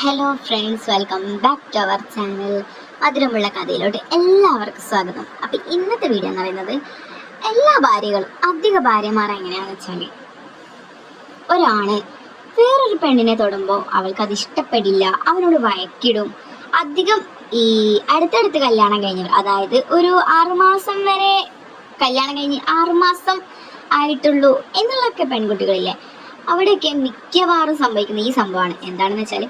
Hello friends, welcome back to our channel. മധുരമുള്ള കഥയിലോട്ട് എല്ലാവർക്കും സ്വാഗതം. അപ്പം ഇന്നത്തെ വീഡിയോ എന്ന് പറയുന്നത്, എല്ലാ ഭാര്യകളും അധിക ഭാര്യമാർ എങ്ങനെയാണെന്ന് വെച്ചാൽ, ഒരാണ് വേറൊരു പെണ്ണിനെ തൊടുമ്പോൾ അവൾക്ക് അത് ഇഷ്ടപ്പെടില്ല, അവനോട് വഴക്കിടും. അധികം ഈ അടുത്തടുത്ത് കല്യാണം കഴിഞ്ഞവർ, അതായത് ഒരു 6 മാസം വരെ കല്യാണം കഴിഞ്ഞ് 6 മാസം ആയിട്ടുള്ളൂ എന്നുള്ളൊക്കെ പെൺകുട്ടികളില്ലേ, അവിടെയൊക്കെ മിക്കവാറും സംഭവിക്കുന്ന ഈ സംഭവമാണ്. എന്താണെന്ന് വെച്ചാൽ,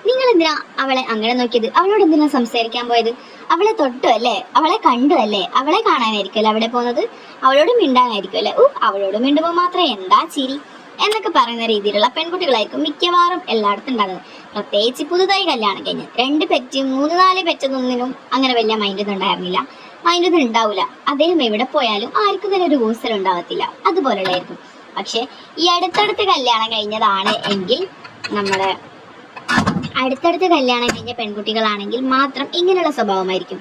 നിങ്ങൾ എന്തിനാ അവളെ അങ്ങനെ നോക്കിയത്, അവളോട് എന്തിനാ സംസാരിക്കാൻ പോയത്, അവളെ തൊട്ടു അല്ലേ, അവളെ കണ്ടു അല്ലേ, അവളെ കാണാനായിരിക്കുമല്ലോ അവിടെ പോകുന്നത്, അവളോട് മിണ്ടാനായിരിക്കും അല്ലേ, അവളോട് മിണ്ടുമ്പോൾ മാത്രം എന്താ ചിരി എന്നൊക്കെ പറയുന്ന രീതിയിലുള്ള പെൺകുട്ടികളായിരിക്കും മിക്കവാറും എല്ലായിടത്തും ഉണ്ടാകുന്നത്. പ്രത്യേകിച്ച് പുതുതായി കല്യാണം കഴിഞ്ഞ് 2 പെറ്റ് 3-4 പെറ്റതൊന്നിനും അങ്ങനെ വലിയ മൈൻഡൊന്നും ഉണ്ടായിരുന്നില്ല, മൈൻഡൊന്നും ഉണ്ടാവില്ല. അദ്ദേഹം എവിടെ പോയാലും ആർക്കും തന്നെ ഒരു കൂസലും ഉണ്ടാവത്തില്ല, അതുപോലെയുള്ളതായിരിക്കും. പക്ഷെ ഈ അടുത്തടുത്ത് കല്യാണം കഴിഞ്ഞതാണ് എങ്കിൽ, നമ്മുടെ അടുത്തടുത്ത് കല്യാണം കഴിഞ്ഞ പെൺകുട്ടികളാണെങ്കിൽ മാത്രം ഇങ്ങനെയുള്ള സ്വഭാവമായിരിക്കും.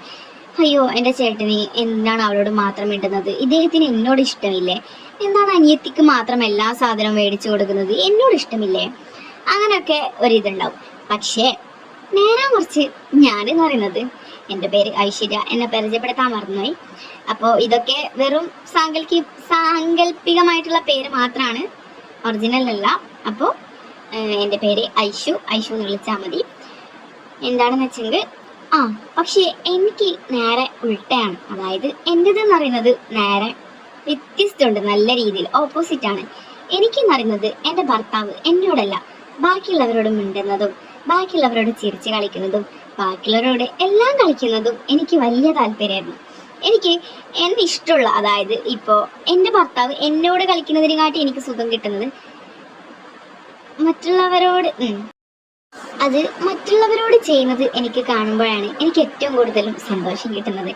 അയ്യോ, എൻ്റെ ചേട്ടന് എന്താണ് അവളോട് മാത്രം മിണ്ടുന്നത്, ഇദ്ദേഹത്തിന് എന്നോട് ഇഷ്ടമില്ലേ, എന്താണ് അനിയത്തിക്ക് മാത്രം എല്ലാ സാധനവും മേടിച്ചു കൊടുക്കുന്നത്, എന്നോട് ഇഷ്ടമില്ലേ, അങ്ങനെയൊക്കെ ഒരിതുണ്ടാവും. പക്ഷേ നേരെ മറിച്ച് ഞാനെന്ന് പറയുന്നത്, എൻ്റെ പേര് ഐശ്വര്യ, എന്നെ പരിചയപ്പെടുത്താൻ മറന്നുപോയി. അപ്പോൾ ഇതൊക്കെ വെറും സാങ്കല്പികമായിട്ടുള്ള പേര് മാത്രമാണ്, ഒറിജിനൽ അല്ല. അപ്പോൾ എൻ്റെ പേര് ഐഷു എന്ന് വിളിച്ചാൽ മതി. എന്താണെന്ന് വെച്ചെങ്കിൽ പക്ഷേ എനിക്ക് നേരെ ഉൾട്ടയാണ്. അതായത് എൻ്റെതെന്ന് പറയുന്നത് നേരെ വ്യത്യസ്തമുണ്ട്, നല്ല രീതിയിൽ ഓപ്പോസിറ്റാണ്. എനിക്കെന്ന് പറയുന്നത്, എൻ്റെ ഭർത്താവ് എന്നോടല്ല ബാക്കിയുള്ളവരോട് മിണ്ടുന്നതും, ബാക്കിയുള്ളവരോട് ചിരിച്ച് കളിക്കുന്നതും, ബാക്കിയുള്ളവരോട് എല്ലാം കളിക്കുന്നതും എനിക്ക് വലിയ താല്പര്യമായിരുന്നു. എനിക്ക് എന്നെ ഇഷ്ടമുള്ള, അതായത് ഇപ്പോൾ എൻ്റെ ഭർത്താവ് എന്നോട് കളിക്കുന്നതിനെക്കാട്ടി എനിക്ക് സുഖം കിട്ടുന്നത് മറ്റുള്ളവരോട് ചെയ്യുന്നത് എനിക്ക് കാണുമ്പോഴാണ് എനിക്ക് ഏറ്റവും കൂടുതലും സന്തോഷം കിട്ടുന്നത്.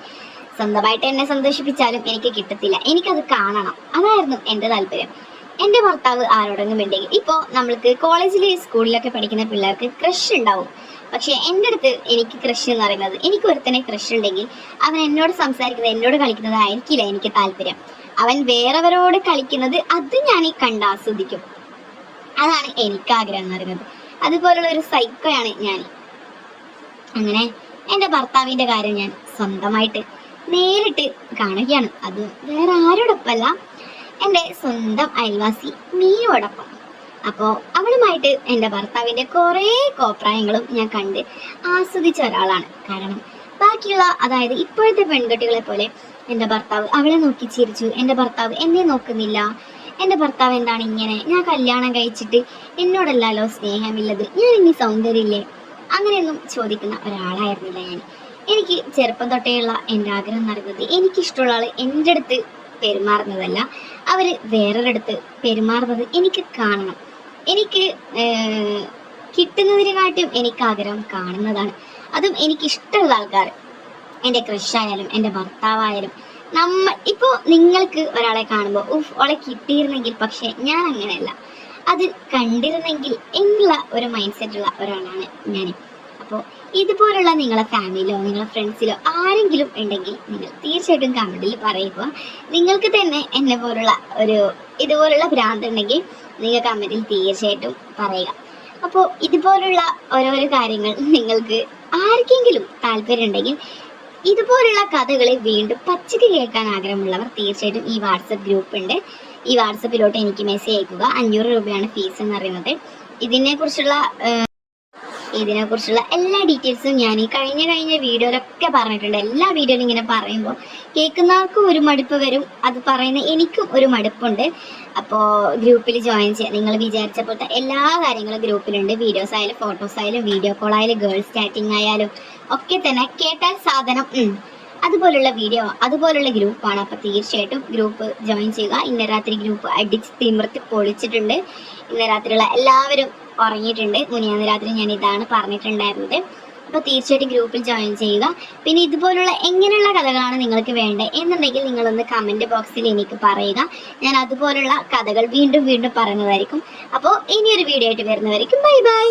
സ്വന്തമായിട്ട് എന്നെ സന്തോഷിപ്പിച്ചാലും എനിക്ക് കിട്ടത്തില്ല, എനിക്കത് കാണണം. അതായിരുന്നു എൻ്റെ താല്പര്യം. എൻ്റെ ഭർത്താവ് ആരോടെങ്കിലും ഉണ്ടെങ്കിൽ, ഇപ്പോൾ നമ്മൾക്ക് കോളേജിൽ സ്കൂളിലൊക്കെ പഠിക്കുന്ന പിള്ളേർക്ക് ക്രഷ് ഉണ്ടാവും. പക്ഷെ എൻ്റെ അടുത്ത് എനിക്ക് ക്രഷ് എന്ന് പറയുന്നത്, എനിക്ക് ഒരുത്തനെ ക്രഷ് ഉണ്ടെങ്കിൽ അവൻ എന്നോട് സംസാരിക്കുന്നത്, എന്നോട് കളിക്കുന്നത് ആയിരിക്കില്ല എനിക്ക് താല്പര്യം. അവൻ വേറെവരോട് കളിക്കുന്നത് അത് ഞാൻ കണ്ടാസ്വദിക്കും. അതാണ് എനിക്ക് ആഗ്രഹം എന്ന് പറയുന്നത്. അതുപോലുള്ള ഒരു സൈക്കോയാണ് ഞാൻ. അങ്ങനെ എൻ്റെ ഭർത്താവിൻ്റെ കാര്യം ഞാൻ സ്വന്തമായിട്ട് നേരിട്ട് കാണുകയാണ്. അത് വേറെ ആരോടൊപ്പമല്ല, എൻ്റെ സ്വന്തം അയൽവാസി മീനോടൊപ്പം. അപ്പോൾ അവളുമായിട്ട് എൻ്റെ ഭർത്താവിൻ്റെ കുറേ കോപ്രായങ്ങളും ഞാൻ കണ്ട് ആസ്വദിച്ച ഒരാളാണ്. കാരണം ബാക്കിയുള്ള, അതായത് ഇപ്പോഴത്തെ പെൺകുട്ടികളെ പോലെ എൻ്റെ ഭർത്താവ് അവളെ നോക്കി ചിരിച്ചു, എൻ്റെ ഭർത്താവ് എന്നെ നോക്കുന്നില്ല, എൻ്റെ ഭർത്താവ് എന്താണ് ഇങ്ങനെ, ഞാൻ കല്യാണം കഴിച്ചിട്ട് എന്നോടല്ലല്ലോ സ്നേഹമില്ലത്, ഞാൻ ഇനി സൗന്ദര്യമില്ലേ, അങ്ങനെയൊന്നും ചോദിക്കുന്ന ഒരാളായിരുന്നില്ല ഞാൻ. എനിക്ക് ചെറുപ്പം തൊട്ടേയുള്ള എൻ്റെ ആഗ്രഹം എന്ന് പറയുന്നത്, എനിക്കിഷ്ടമുള്ള ആൾ എൻ്റെ അടുത്ത് പെരുമാറുന്നതല്ല, അവർ വേറൊരിടത്ത് പെരുമാറുന്നത് എനിക്ക് കാണണം. എനിക്ക് കിട്ടുന്നതിനെക്കാട്ടും എനിക്ക് ആഗ്രഹം കാണുന്നതാണ്. അതും എനിക്കിഷ്ടമുള്ള ആൾക്കാർ, എൻ്റെ ക്രഷായാലും എൻ്റെ ഭർത്താവായാലും. ഇപ്പോൾ നിങ്ങൾക്ക് ഒരാളെ കാണുമ്പോൾ അവളെ കിട്ടിയിരുന്നെങ്കിൽ, പക്ഷെ ഞാൻ അങ്ങനെയല്ല, അത് കണ്ടിരുന്നെങ്കിൽ എന്നുള്ള ഒരു മൈൻഡ് സെറ്റുള്ള ഒരാളാണ് ഞാൻ. അപ്പോൾ ഇതുപോലുള്ള നിങ്ങളെ ഫാമിലിയിലോ നിങ്ങളെ ഫ്രണ്ട്സിലോ ആരെങ്കിലും ഉണ്ടെങ്കിൽ നിങ്ങൾ തീർച്ചയായിട്ടും കമൻറ്റിൽ പറയുക. നിങ്ങൾക്ക് തന്നെ എന്നെ പോലുള്ള ഇതുപോലുള്ള ഭ്രാന്ത് ഉണ്ടെങ്കിൽ നിങ്ങൾ കമൻറ്റിൽ തീർച്ചയായിട്ടും പറയുക. അപ്പോൾ ഇതുപോലുള്ള ഓരോരോ കാര്യങ്ങൾ നിങ്ങൾക്ക് ആർക്കെങ്കിലും താല്പര്യം ഉണ്ടെങ്കിൽ, ഇതുപോലുള്ള കഥകളെ വീണ്ടും പച്ചക്ക് കേൾക്കാൻ ആഗ്രഹമുള്ളവർ തീർച്ചയായിട്ടും ഈ വാട്സപ്പ് ഗ്രൂപ്പ് ഉണ്ട്, ഈ വാട്സപ്പിലോട്ട് എനിക്ക് മെസ്സേജ് അയക്കുക. 500 രൂപയാണ് ഫീസ് എന്ന് പറയുന്നത്. ഇതിനെക്കുറിച്ചുള്ള എല്ലാ ഡീറ്റെയിൽസും ഞാൻ ഈ കഴിഞ്ഞ വീഡിയോയിലൊക്കെ പറഞ്ഞിട്ടുണ്ട്. എല്ലാ വീഡിയോയിലും ഇങ്ങനെ പറയുമ്പോൾ കേൾക്കുന്നവർക്കും ഒരു മടുപ്പ് വരും, അത് പറയുന്ന എനിക്കും ഒരു മടുപ്പുണ്ട്. അപ്പോൾ ഗ്രൂപ്പിൽ ജോയിൻ ചെയ്യാം. നിങ്ങൾ വിചാരിച്ച പോലത്തെ എല്ലാ കാര്യങ്ങളും ഗ്രൂപ്പിലുണ്ട്. വീഡിയോസ് ആയാലും ഫോട്ടോസ് ആയാലും വീഡിയോ കോൾ ആയാലും ഗേൾസ് ചാറ്റിംഗ് ആയാലും ഒക്കെ തന്നെ കേട്ടാൽ സാധനം അതുപോലുള്ള വീഡിയോ, അതുപോലുള്ള ഗ്രൂപ്പാണ്. അപ്പോൾ തീർച്ചയായിട്ടും ഗ്രൂപ്പ് ജോയിൻ ചെയ്യുക. ഇന്ന് രാത്രി ഗ്രൂപ്പ് അടിച്ച് തിമിർത്തി പൊളിച്ചിട്ടുണ്ട്. ഇന്ന് രാത്രിയുള്ള എല്ലാവരും ഉറങ്ങിയിട്ടുണ്ട്. മുനിയാന്ന് രാത്രി ഞാൻ ഇതാണ് പറഞ്ഞിട്ടുണ്ടായിരുന്നത്. അപ്പോൾ തീർച്ചയായിട്ടും ഗ്രൂപ്പിൽ ജോയിൻ ചെയ്യുക. പിന്നെ ഇതുപോലുള്ള എങ്ങനെയുള്ള കഥകളാണ് നിങ്ങൾക്ക് വേണ്ടത് എന്നുണ്ടെങ്കിൽ നിങ്ങളൊന്ന് കമൻറ്റ് ബോക്സിൽ എനിക്ക് പറയുക. ഞാൻ അതുപോലുള്ള കഥകൾ വീണ്ടും പറയുന്നതായിരിക്കും. അപ്പോൾ ഇനിയൊരു വീഡിയോ ആയിട്ട് വരുന്നതായിരിക്കും. Bye bye.